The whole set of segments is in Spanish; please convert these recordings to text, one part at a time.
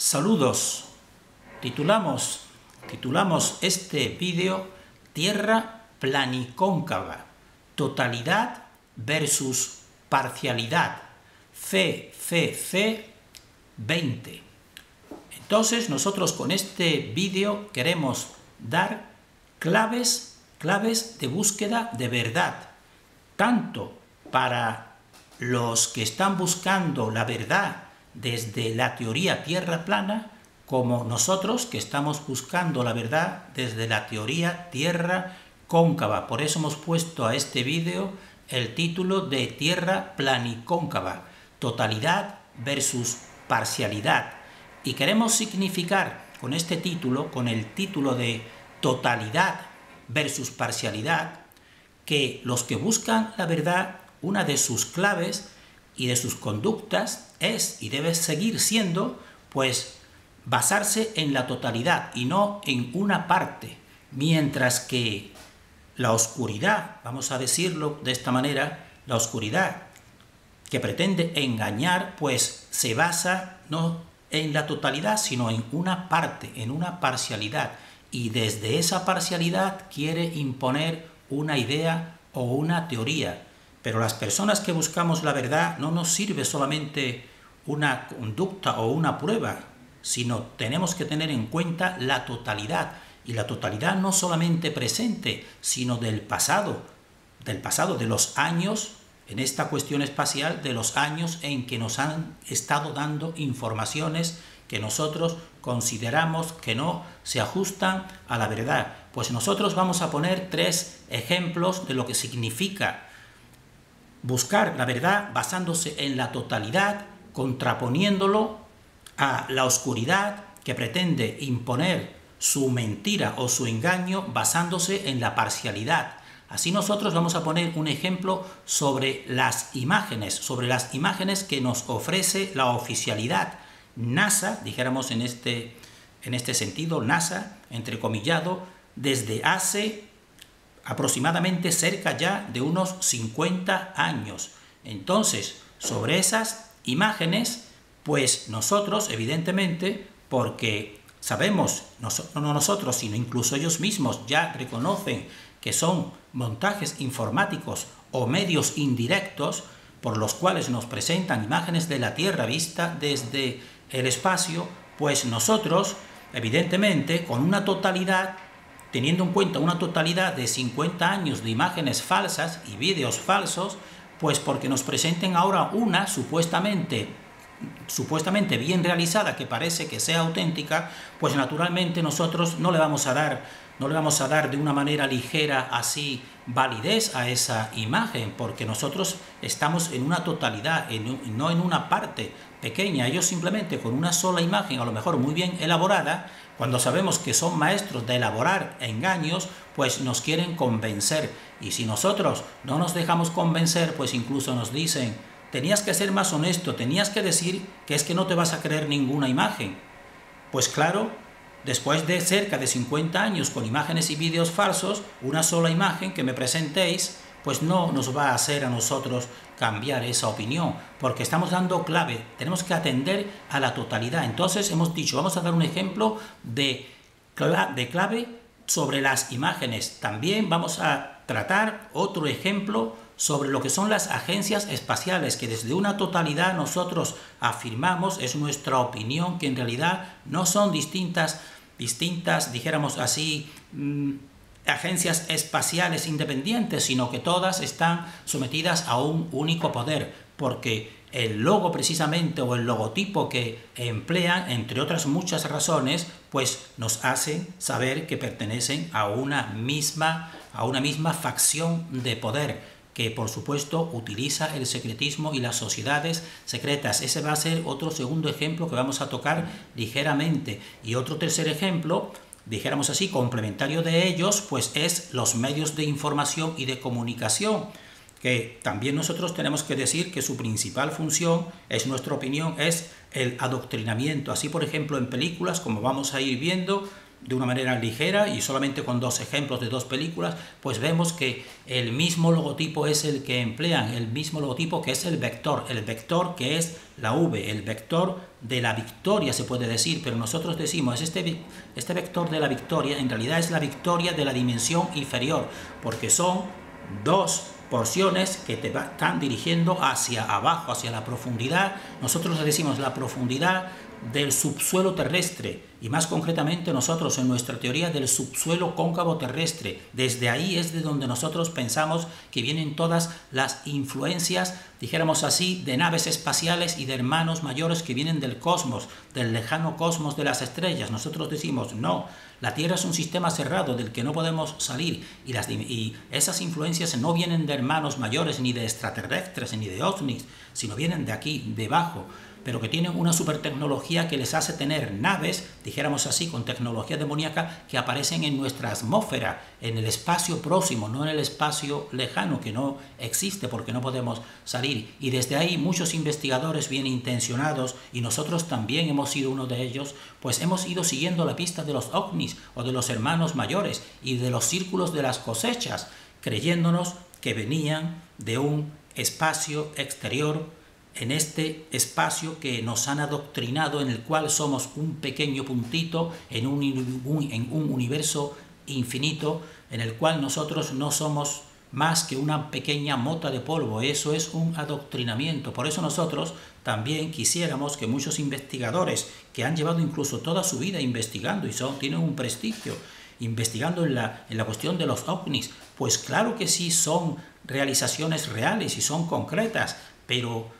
Saludos. Titulamos este vídeo Tierra planicóncava, totalidad versus parcialidad, CCC 20. Entonces nosotros con este vídeo queremos dar claves de búsqueda de verdad, tanto para los que están buscando la verdad desde la teoría tierra plana, como nosotros que estamos buscando la verdad desde la teoría tierra cóncava. Por eso hemos puesto a este vídeo el título de Tierra planicóncava, totalidad versus parcialidad. Y queremos significar con este título, con el título de totalidad versus parcialidad, que los que buscan la verdad, una de sus claves y de sus conductas es y debe seguir siendo, pues, basarse en la totalidad y no en una parte, mientras que la oscuridad, vamos a decirlo de esta manera, la oscuridad que pretende engañar, pues se basa no en la totalidad, sino en una parte, en una parcialidad, y desde esa parcialidad quiere imponer una idea o una teoría. Pero las personas que buscamos la verdad no nos sirve solamente una conducta o una prueba, sino tenemos que tener en cuenta la totalidad, y la totalidad no solamente presente, sino del pasado, de los años, en esta cuestión espacial, de los años en que nos han estado dando informaciones que nosotros consideramos que no se ajustan a la verdad. Pues nosotros vamos a poner 3 ejemplos de lo que significa buscar la verdad basándose en la totalidad, contraponiéndolo a la oscuridad que pretende imponer su mentira o su engaño basándose en la parcialidad. Así nosotros vamos a poner un ejemplo sobre las imágenes que nos ofrece la oficialidad. NASA, dijéramos en este sentido, NASA, entrecomillado, desde hace aproximadamente cerca ya de unos 50 años. Entonces, sobre esas imágenes, pues nosotros, evidentemente, porque sabemos, no nosotros, sino incluso ellos mismos ya reconocen que son montajes informáticos o medios indirectos por los cuales nos presentan imágenes de la Tierra vista desde el espacio, pues nosotros, evidentemente, con una totalidad, teniendo en cuenta una totalidad de 50 años de imágenes falsas y vídeos falsos, pues porque nos presenten ahora una supuestamente bien realizada que parece que sea auténtica, pues naturalmente nosotros no le vamos a dar de una manera ligera así validez a esa imagen, porque nosotros estamos en una totalidad, no en una parte pequeña. Ellos simplemente con una sola imagen, a lo mejor muy bien elaborada, cuando sabemos que son maestros de elaborar engaños, pues nos quieren convencer. Y si nosotros no nos dejamos convencer, pues incluso nos dicen: tenías que ser más honesto, tenías que decir que es que no te vas a creer ninguna imagen. Pues claro, después de cerca de 50 años con imágenes y vídeos falsos, una sola imagen que me presentéis, pues no nos va a hacer a nosotros cambiar esa opinión, porque estamos dando clave, tenemos que atender a la totalidad. Entonces hemos dicho, vamos a dar un ejemplo de clave sobre las imágenes. También vamos a tratar otro ejemplo sobre lo que son las agencias espaciales, que desde una totalidad nosotros afirmamos, es nuestra opinión, que en realidad no son distintas, dijéramos así, agencias espaciales independientes, sino que todas están sometidas a un único poder, porque el logo precisamente o el logotipo que emplean, entre otras muchas razones, pues nos hacen saber que pertenecen a una misma facción de poder, que por supuesto utiliza el secretismo y las sociedades secretas. Ese va a ser otro segundo ejemplo que vamos a tocar ligeramente. Y otro tercer ejemplo, dijéramos así, complementario de ellos, pues es los medios de información y de comunicación, que también nosotros tenemos que decir que su principal función, es nuestra opinión, es el adoctrinamiento. Así, por ejemplo, en películas, como vamos a ir viendo, de una manera ligera y solamente con dos ejemplos de dos películas, pues vemos que el mismo logotipo es el que emplean, el mismo logotipo que es el vector que es la V, el vector de la victoria se puede decir, pero nosotros decimos este vector de la victoria en realidad es la victoria de la dimensión inferior, porque son dos porciones que te están dirigiendo hacia abajo, hacia la profundidad. Nosotros le decimos la profundidad del subsuelo terrestre y más concretamente nosotros en nuestra teoría del subsuelo cóncavo terrestre. Desde ahí es de donde nosotros pensamos que vienen todas las influencias, dijéramos así, de naves espaciales y de hermanos mayores que vienen del cosmos, del lejano cosmos de las estrellas. Nosotros decimos no, la Tierra es un sistema cerrado del que no podemos salir y esas influencias no vienen de hermanos mayores ni de extraterrestres ni de ovnis, sino vienen de aquí, debajo, pero que tienen una super tecnología que les hace tener naves, dijéramos así, con tecnología demoníaca, que aparecen en nuestra atmósfera, en el espacio próximo, no en el espacio lejano, que no existe porque no podemos salir. Y desde ahí muchos investigadores bien intencionados, y nosotros también hemos sido uno de ellos, pues hemos ido siguiendo la pista de los ovnis o de los hermanos mayores y de los círculos de las cosechas, creyéndonos que venían de un espacio exterior, en este espacio que nos han adoctrinado, en el cual somos un pequeño puntito en un universo infinito, en el cual nosotros no somos más que una pequeña mota de polvo. Eso es un adoctrinamiento. Por eso nosotros también quisiéramos que muchos investigadores que han llevado incluso toda su vida investigando y tienen un prestigio, investigando en la cuestión de los ovnis, pues claro que sí son realizaciones reales y son concretas, pero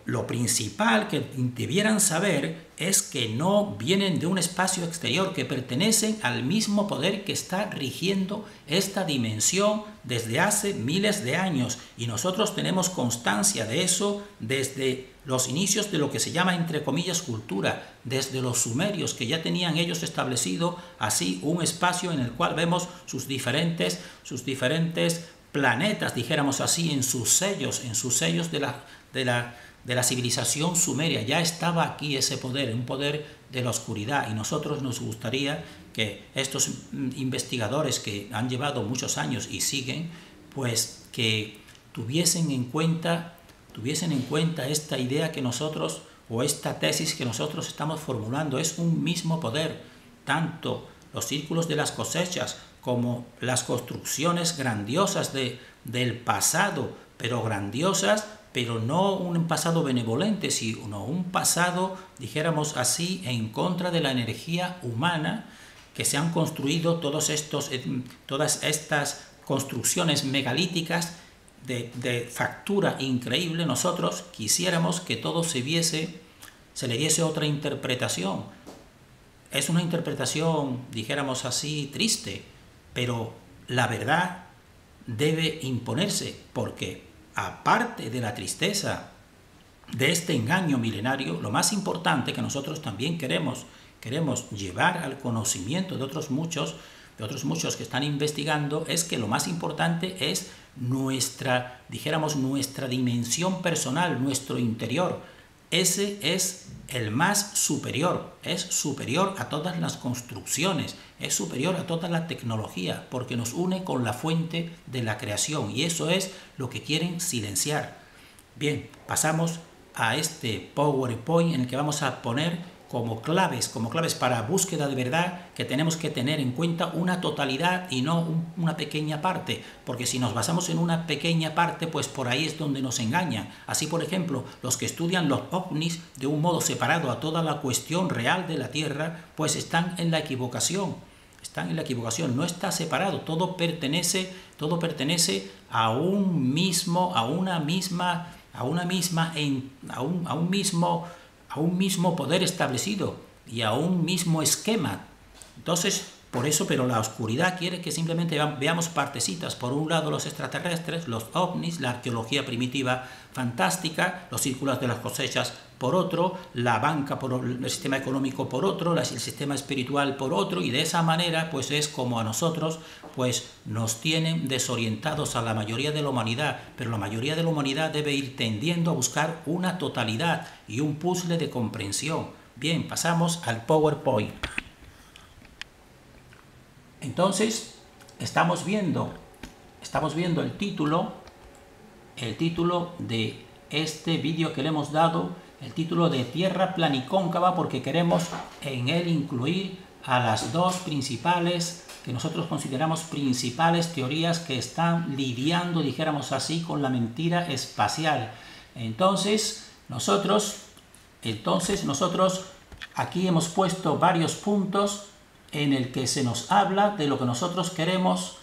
lo principal que debieran saber es que no vienen de un espacio exterior, que pertenecen al mismo poder que está rigiendo esta dimensión desde hace miles de años. Y nosotros tenemos constancia de eso desde los inicios de lo que se llama, entre comillas, cultura, desde los sumerios, que ya tenían ellos establecido así un espacio en el cual vemos sus diferentes planetas, dijéramos así, en sus sellos de la civilización sumeria. Ya estaba aquí ese poder, un poder de la oscuridad, y nosotros nos gustaría que estos investigadores que han llevado muchos años y siguen, pues que tuviesen en cuenta esta idea que nosotros, o esta tesis que nosotros estamos formulando. Es un mismo poder, tanto los círculos de las cosechas como las construcciones grandiosas del pasado, pero grandiosas, pero no un pasado benevolente, sino un pasado, dijéramos así, en contra de la energía humana, que se han construido todas estas construcciones megalíticas de factura increíble. Nosotros quisiéramos que todo se le diese otra interpretación. Es una interpretación, dijéramos así, triste, pero la verdad debe imponerse, porque aparte de la tristeza de este engaño milenario, lo más importante que nosotros también queremos llevar al conocimiento de otros muchos que están investigando, es que lo más importante es nuestra dimensión personal, nuestro interior. Ese es el más superior, es superior a todas las construcciones, es superior a toda la tecnología, porque nos une con la fuente de la creación, y eso es lo que quieren silenciar. Bien, pasamos a este PowerPoint en el que vamos a poner como claves para búsqueda de verdad, que tenemos que tener en cuenta una totalidad y no una pequeña parte, porque si nos basamos en una pequeña parte, pues por ahí es donde nos engañan. Así, por ejemplo, los que estudian los ovnis de un modo separado a toda la cuestión real de la Tierra, pues están en la equivocación. No está separado, todo pertenece a un mismo poder establecido y a un mismo esquema. Entonces, por eso, pero la oscuridad quiere que simplemente veamos partecitas. Por un lado, los extraterrestres, los ovnis, la arqueología primitiva fantástica, los círculos de las cosechas por otro, la banca el sistema económico por otro, el sistema espiritual por otro, y de esa manera pues es como a nosotros pues nos tienen desorientados a la mayoría de la humanidad, pero la mayoría de la humanidad debe ir tendiendo a buscar una totalidad y un puzzle de comprensión. Bien, pasamos al PowerPoint. Entonces, estamos viendo el título de este vídeo que le hemos dado, el título de Tierra planicóncava, porque queremos en él incluir a las dos principales, que nosotros consideramos principales teorías que están lidiando, dijéramos así, con la mentira espacial. Entonces nosotros aquí hemos puesto varios puntos en el que se nos habla de lo que nosotros queremos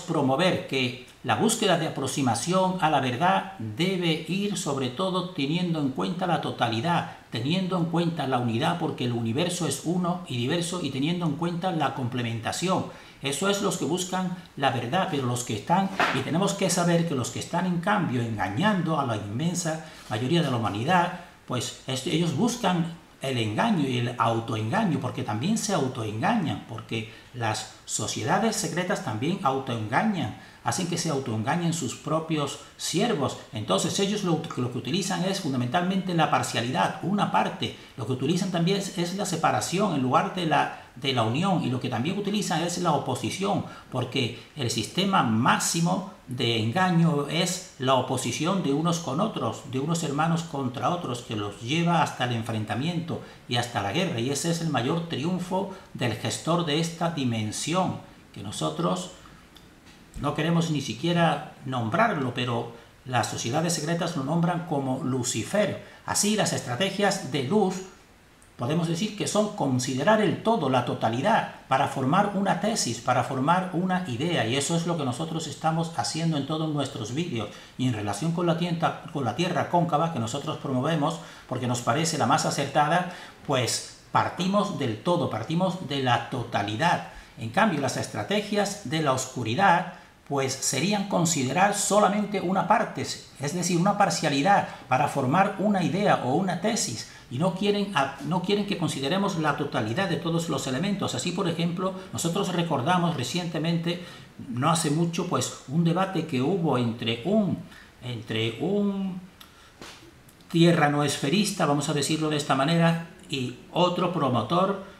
promover, que la búsqueda de aproximación a la verdad debe ir sobre todo teniendo en cuenta la totalidad, teniendo en cuenta la unidad, porque el universo es uno y diverso, y teniendo en cuenta la complementación. Eso es los que buscan la verdad, pero los que están, y tenemos que saber que los que están en cambio engañando a la inmensa mayoría de la humanidad, pues ellos buscan el engaño y el autoengaño, porque también se autoengañan, porque las sociedades secretas también autoengañan, hacen que se autoengañen sus propios siervos. Entonces ellos lo que utilizan es fundamentalmente la parcialidad, una parte. Lo que utilizan también es la separación en lugar de la unión, y lo que también utilizan es la oposición, porque el sistema máximo de engaño es la oposición de unos con otros, de unos hermanos contra otros, que los lleva hasta el enfrentamiento y hasta la guerra, y ese es el mayor triunfo del gestor de esta dimensión, que nosotros no queremos ni siquiera nombrarlo, pero las sociedades secretas lo nombran como Lucifer. Así, las estrategias de luz podemos decir que son considerar el todo, la totalidad, para formar una tesis, para formar una idea, y eso es lo que nosotros estamos haciendo en todos nuestros vídeos. Y en relación con la Tierra cóncava, que nosotros promovemos porque nos parece la más acertada, pues partimos del todo, partimos de la totalidad. En cambio, las estrategias de la oscuridad pues serían considerar solamente una parte, es decir, una parcialidad para formar una idea o una tesis, y no quieren que consideremos la totalidad de todos los elementos. Así, por ejemplo, nosotros recordamos recientemente, no hace mucho, pues un debate que hubo entre un tierra no esferista, vamos a decirlo de esta manera, y otro promotor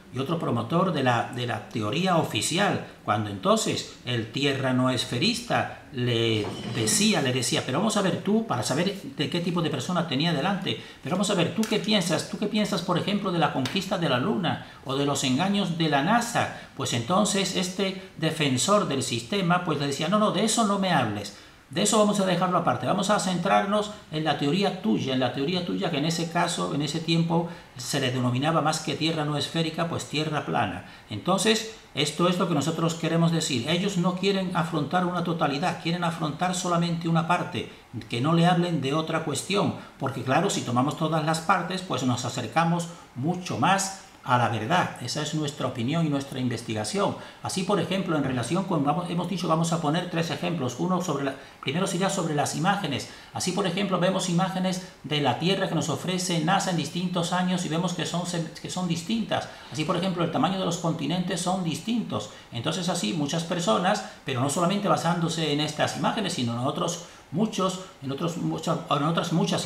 de la teoría oficial, cuando entonces el tierra no esferista le decía, pero vamos a ver tú, para saber de qué tipo de persona tenía delante, pero vamos a ver, ¿tú qué piensas, por ejemplo, de la conquista de la Luna o de los engaños de la NASA? Pues entonces este defensor del sistema pues le decía, no, de eso no me hables. De eso vamos a dejarlo aparte, vamos a centrarnos en la teoría tuya, que en ese caso, en ese tiempo, se le denominaba más que tierra no esférica, pues tierra plana. Entonces, esto es lo que nosotros queremos decir. Ellos no quieren afrontar una totalidad, quieren afrontar solamente una parte, que no le hablen de otra cuestión, porque claro, si tomamos todas las partes, pues nos acercamos mucho más a la verdad. Esa es nuestra opinión y nuestra investigación. Así, por ejemplo, en relación con, hemos dicho, vamos a poner tres ejemplos. Uno primero sería sobre las imágenes. Así, por ejemplo, vemos imágenes de la Tierra que nos ofrece NASA en distintos años y vemos que son distintas. Así, por ejemplo, el tamaño de los continentes son distintos. Entonces, así, muchas personas, pero no solamente basándose en estas imágenes, sino en otras muchas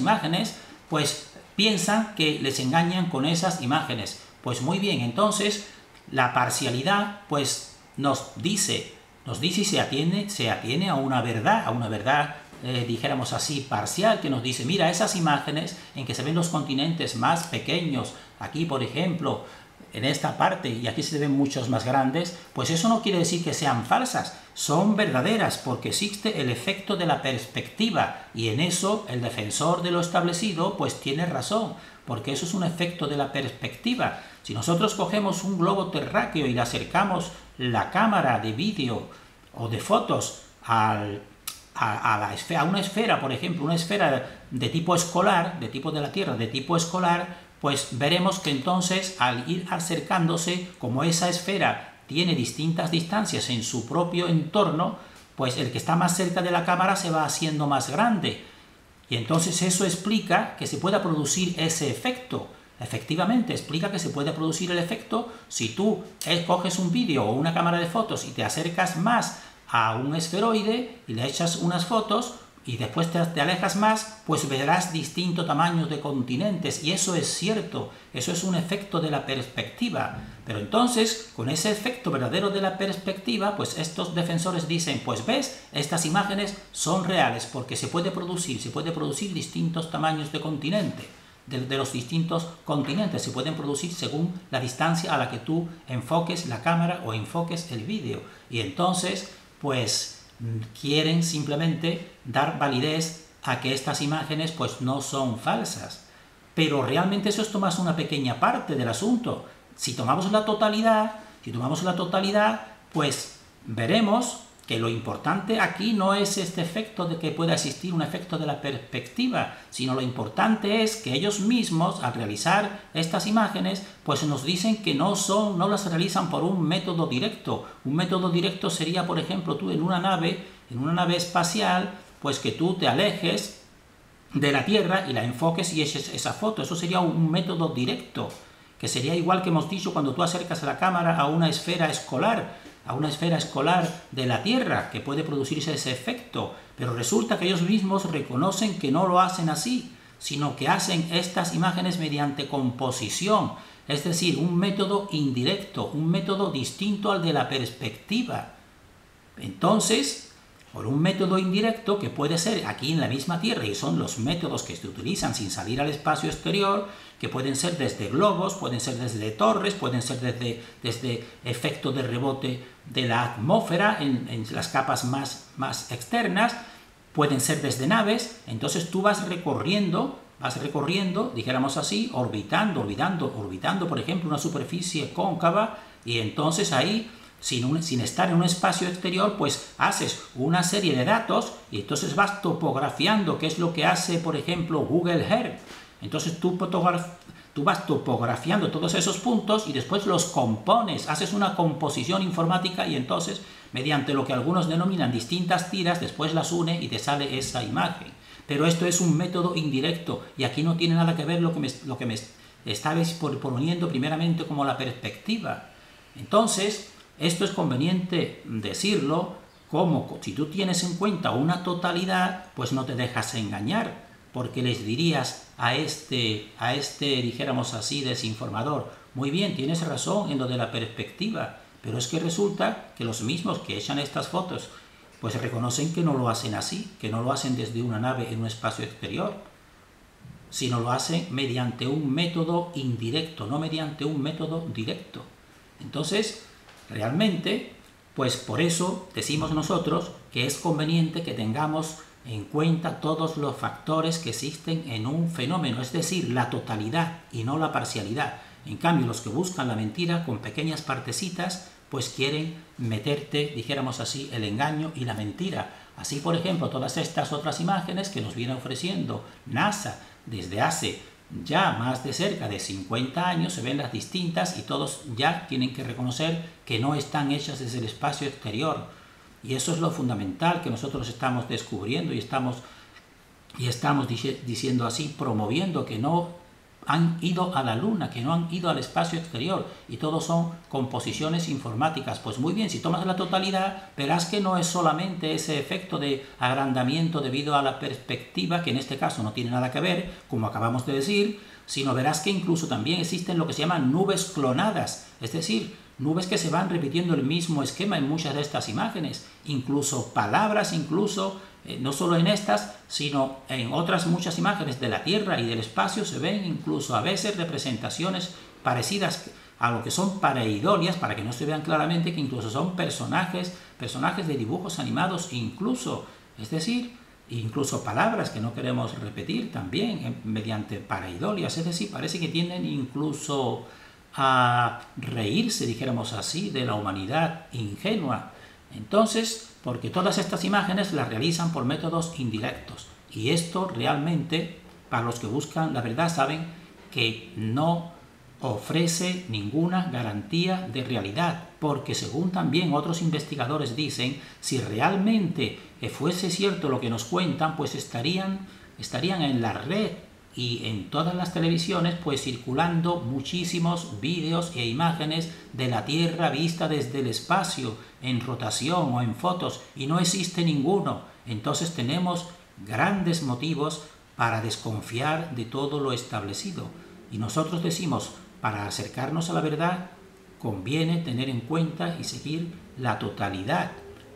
imágenes, pues piensan que les engañan con esas imágenes. Pues muy bien, entonces la parcialidad pues nos dice y se atiene a una verdad, dijéramos así, parcial, que nos dice, mira, esas imágenes en que se ven los continentes más pequeños, aquí por ejemplo, en esta parte, y aquí se ven muchos más grandes, pues eso no quiere decir que sean falsas, son verdaderas, porque existe el efecto de la perspectiva, y en eso el defensor de lo establecido pues tiene razón, porque eso es un efecto de la perspectiva. Si nosotros cogemos un globo terráqueo y le acercamos la cámara de vídeo o de fotos a una esfera, por ejemplo, una esfera de tipo escolar, de tipo de la Tierra, de tipo escolar, pues veremos que entonces al ir acercándose, como esa esfera tiene distintas distancias en su propio entorno, pues el que está más cerca de la cámara se va haciendo más grande. Y entonces eso explica que se pueda producir ese efecto. Efectivamente, explica que se puede producir el efecto si tú coges un vídeo o una cámara de fotos y te acercas más a un esferoide y le echas unas fotos y después te alejas más, pues verás distintos tamaños de continentes, y eso es cierto, eso es un efecto de la perspectiva. Pero entonces, con ese efecto verdadero de la perspectiva, pues estos defensores dicen, pues ves, estas imágenes son reales, porque se puede producir distintos tamaños de continente, de los distintos continentes, se pueden producir según la distancia a la que tú enfoques la cámara o enfoques el vídeo, y entonces, pues quieren simplemente dar validez a que estas imágenes pues no son falsas. Pero realmente eso es tomar una pequeña parte del asunto. Si tomamos la totalidad, pues veremos que lo importante aquí no es este efecto de que pueda existir un efecto de la perspectiva, sino lo importante es que ellos mismos, al realizar estas imágenes, pues nos dicen que no las realizan por un método directo. Un método directo sería, por ejemplo, tú en una nave espacial, pues que tú te alejes de la Tierra y la enfoques y eches esa foto. Eso sería un método directo, que sería igual que hemos dicho cuando tú acercas la cámara a una esfera escolar, de la Tierra, que puede producirse ese efecto, pero resulta que ellos mismos reconocen que no lo hacen así, sino que hacen estas imágenes mediante composición, es decir, un método indirecto, un método distinto al de la perspectiva. Entonces, por un método indirecto, que puede ser aquí en la misma Tierra, y son los métodos que se utilizan sin salir al espacio exterior, que pueden ser desde globos, pueden ser desde torres, pueden ser desde efecto de rebote de la atmósfera en las capas más externas, pueden ser desde naves. Entonces tú vas recorriendo, dijéramos así, orbitando, por ejemplo, una superficie cóncava, y entonces ahí, sin estar en un espacio exterior, pues haces una serie de datos y entonces vas topografiando, que es lo que hace, por ejemplo, Google Earth. Entonces tú vas topografiando todos esos puntos y después los compones, haces una composición informática y entonces, mediante lo que algunos denominan distintas tiras, después las une y te sale esa imagen. Pero esto es un método indirecto y aquí no tiene nada que ver lo que me estabais proponiendo primeramente como la perspectiva. Entonces, esto es conveniente decirlo, como si tú tienes en cuenta una totalidad, pues no te dejas engañar, porque les dirías a este, dijéramos así, desinformador, muy bien, tienes razón en lo de la perspectiva, pero es que resulta que los mismos que echan estas fotos, pues reconocen que no lo hacen así, que no lo hacen desde una nave en un espacio exterior, sino lo hacen mediante un método indirecto, no mediante un método directo. Entonces, realmente, pues por eso decimos nosotros que es conveniente que tengamos en cuenta todos los factores que existen en un fenómeno, es decir, la totalidad y no la parcialidad. En cambio, los que buscan la mentira con pequeñas partecitas, pues quieren meterte, dijéramos así, el engaño y la mentira. Así, por ejemplo, todas estas otras imágenes que nos viene ofreciendo NASA desde hace ya más de cerca de 50 años, se ven las distintas y todos ya tienen que reconocer que no están hechas desde el espacio exterior. Y eso es lo fundamental que nosotros estamos descubriendo y estamos diciendo así, promoviendo que no han ido a la Luna, que no han ido al espacio exterior, y todos son composiciones informáticas. Pues muy bien, si tomas la totalidad, verás que no es solamente ese efecto de agrandamiento debido a la perspectiva, que en este caso no tiene nada que ver, como acabamos de decir, sino verás que incluso también existen lo que se llaman nubes clonadas, es decir, nubes que se van repitiendo el mismo esquema en muchas de estas imágenes, incluso palabras, no solo en estas, sino en otras muchas imágenes de la Tierra y del espacio se ven incluso a veces representaciones parecidas a lo que son pareidolias, para que no se vean claramente que incluso son personajes de dibujos animados incluso, es decir, incluso palabras que no queremos repetir también mediante pareidolias, es decir, parece que tienden incluso a reírse, dijéramos así, de la humanidad ingenua. Entonces, porque todas estas imágenes las realizan por métodos indirectos. Y esto realmente, para los que buscan la verdad, saben que no ofrece ninguna garantía de realidad, porque según también otros investigadores dicen, si realmente fuese cierto lo que nos cuentan, pues estarían en la red y en todas las televisiones pues circulando muchísimos vídeos e imágenes de la Tierra vista desde el espacio, en rotación o en fotos, y no existe ninguno. Entonces tenemos grandes motivos para desconfiar de todo lo establecido. Y nosotros decimos, para acercarnos a la verdad, conviene tener en cuenta y seguir la totalidad.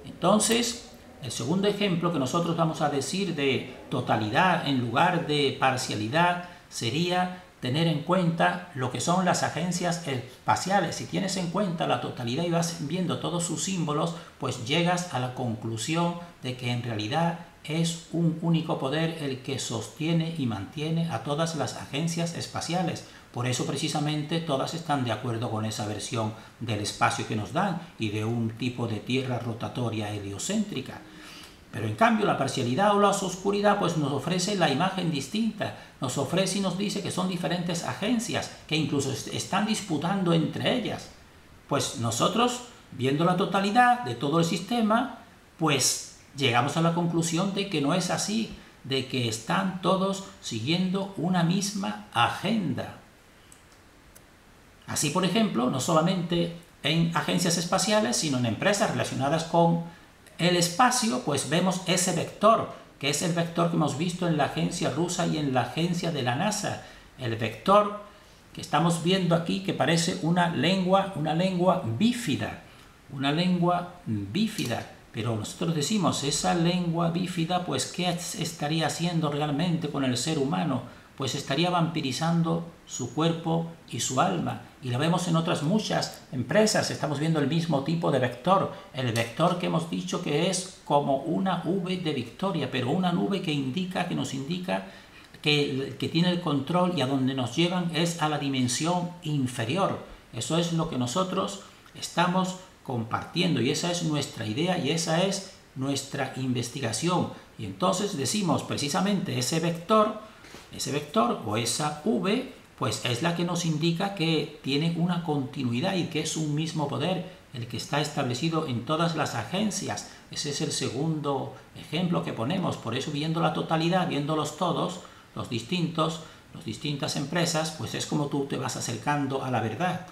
Entonces, el segundo ejemplo que nosotros vamos a decir de totalidad en lugar de parcialidad sería tener en cuenta lo que son las agencias espaciales. Si tienes en cuenta la totalidad y vas viendo todos sus símbolos, pues llegas a la conclusión de que en realidad es un único poder el que sostiene y mantiene a todas las agencias espaciales. Por eso precisamente todas están de acuerdo con esa versión del espacio que nos dan y de un tipo de tierra rotatoria heliocéntrica. Pero en cambio la parcialidad o la oscuridad pues nos ofrece la imagen distinta, nos ofrece y nos dice que son diferentes agencias que incluso están disputando entre ellas. Pues nosotros, viendo la totalidad de todo el sistema, pues llegamos a la conclusión de que no es así, de que están todos siguiendo una misma agenda. Así, por ejemplo, no solamente en agencias espaciales, sino en empresas relacionadas con el espacio, pues vemos ese vector, que es el vector que hemos visto en la agencia rusa y en la agencia de la NASA. El vector que estamos viendo aquí, que parece una lengua bífida, pero nosotros decimos, esa lengua bífida, pues ¿qué estaría haciendo realmente con el ser humano? Pues estaría vampirizando su cuerpo y su alma. Y lo vemos en otras muchas empresas, estamos viendo el mismo tipo de vector, el vector que hemos dicho que es como una V de victoria, pero una nube que nos indica que tiene el control y a donde nos llevan es a la dimensión inferior. Eso es lo que nosotros estamos compartiendo y esa es nuestra idea y esa es nuestra investigación. Y entonces decimos precisamente ese vector o esa V, pues es la que nos indica que tiene una continuidad y que es un mismo poder el que está establecido en todas las agencias. Ese es el segundo ejemplo que ponemos. Por eso, viendo la totalidad, viéndolos todos, las distintas empresas, pues es como tú te vas acercando a la verdad.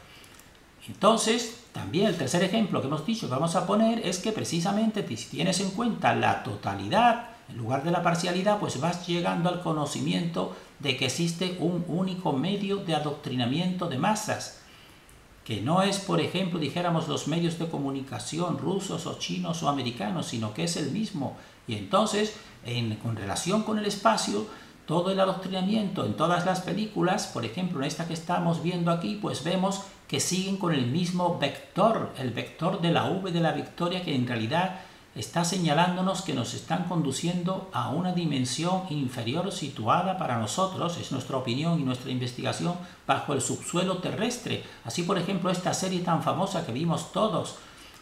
Entonces, también el tercer ejemplo que hemos dicho que vamos a poner es que precisamente si tienes en cuenta la totalidad en lugar de la parcialidad, pues vas llegando al conocimiento de que existe un único medio de adoctrinamiento de masas, que no es, por ejemplo, dijéramos los medios de comunicación rusos o chinos o americanos, sino que es el mismo. Y entonces, con relación con el espacio, todo el adoctrinamiento en todas las películas, por ejemplo, en esta que estamos viendo aquí, pues vemos que siguen con el mismo vector, el vector de la V de la victoria, que en realidad está señalándonos que nos están conduciendo a una dimensión inferior situada para nosotros, es nuestra opinión y nuestra investigación, bajo el subsuelo terrestre. Así, por ejemplo, esta serie tan famosa que vimos todos,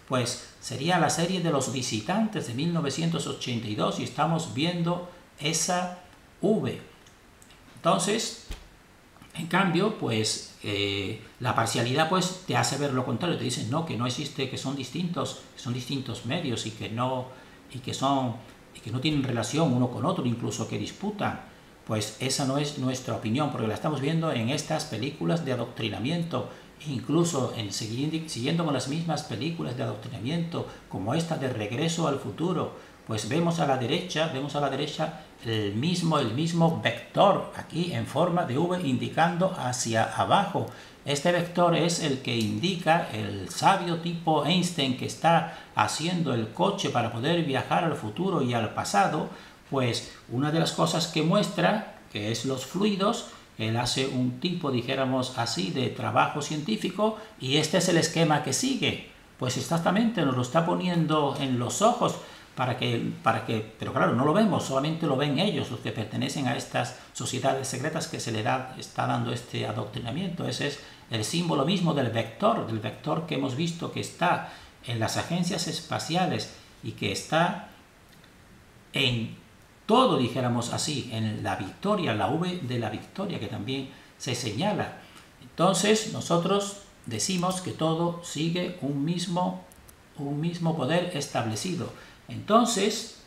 pues sería la serie de Los Visitantes de 1982 y estamos viendo esa V. Entonces, en cambio, pues la parcialidad pues te hace ver lo contrario, te dicen no, que no existe, que son distintos medios y que no tienen relación uno con otro, incluso que disputan. Pues esa no es nuestra opinión, porque la estamos viendo en estas películas de adoctrinamiento, incluso siguiendo con las mismas películas de adoctrinamiento, como esta de Regreso al Futuro, pues vemos a la derecha el mismo vector aquí en forma de V indicando hacia abajo. Este vector es el que indica el sabio tipo Einstein que está haciendo el coche para poder viajar al futuro y al pasado. Pues una de las cosas que muestra, que es los fluidos, él hace un tipo, dijéramos así, de trabajo científico y este es el esquema que sigue. Pues exactamente nos lo está poniendo en los ojos. Pero claro, no lo vemos, solamente lo ven ellos, los que pertenecen a estas sociedades secretas que se le está dando este adoctrinamiento. Ese es el símbolo mismo del vector que hemos visto que está en las agencias espaciales y que está en todo, dijéramos así, en la victoria, la V de la victoria, que también se señala. Entonces, nosotros decimos que todo sigue un mismo poder establecido. Entonces,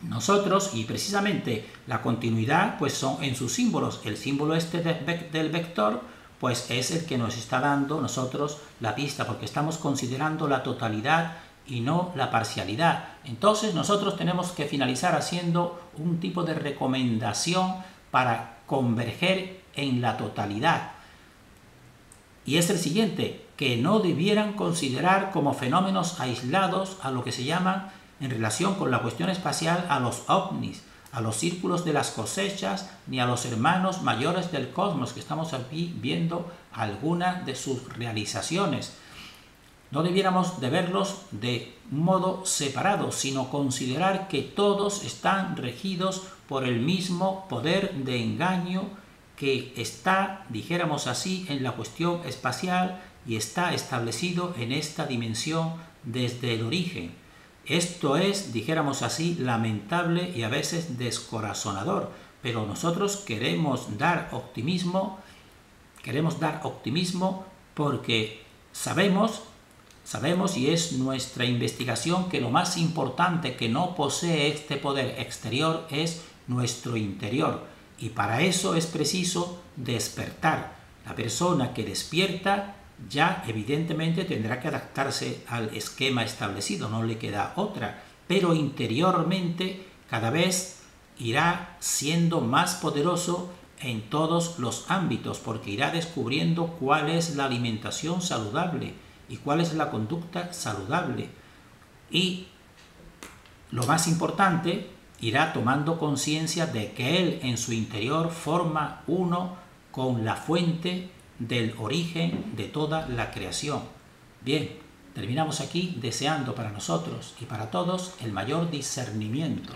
nosotros, y precisamente la continuidad, pues son en sus símbolos. El símbolo este del vector, pues es el que nos está dando nosotros la pista, porque estamos considerando la totalidad y no la parcialidad. Entonces nosotros tenemos que finalizar haciendo un tipo de recomendación para converger en la totalidad. Y es el siguiente, que no debieran considerar como fenómenos aislados a lo que se llaman, en relación con la cuestión espacial, a los ovnis, a los círculos de las cosechas, ni a los hermanos mayores del cosmos, que estamos aquí viendo algunas de sus realizaciones. No debiéramos de verlos de modo separado, sino considerar que todos están regidos por el mismo poder de engaño que está, dijéramos así, en la cuestión espacial y está establecido en esta dimensión desde el origen. Esto es, dijéramos así, lamentable y a veces descorazonador, pero nosotros queremos dar optimismo porque sabemos y es nuestra investigación que lo más importante que no posee este poder exterior es nuestro interior. Y para eso es preciso despertar. La persona que despierta ya evidentemente tendrá que adaptarse al esquema establecido, no le queda otra, pero interiormente cada vez irá siendo más poderoso en todos los ámbitos, porque irá descubriendo cuál es la alimentación saludable y cuál es la conducta saludable. Y lo más importante, irá tomando conciencia de que él en su interior forma uno con la fuente del origen de toda la creación. Bien, terminamos aquí deseando para nosotros y para todos el mayor discernimiento.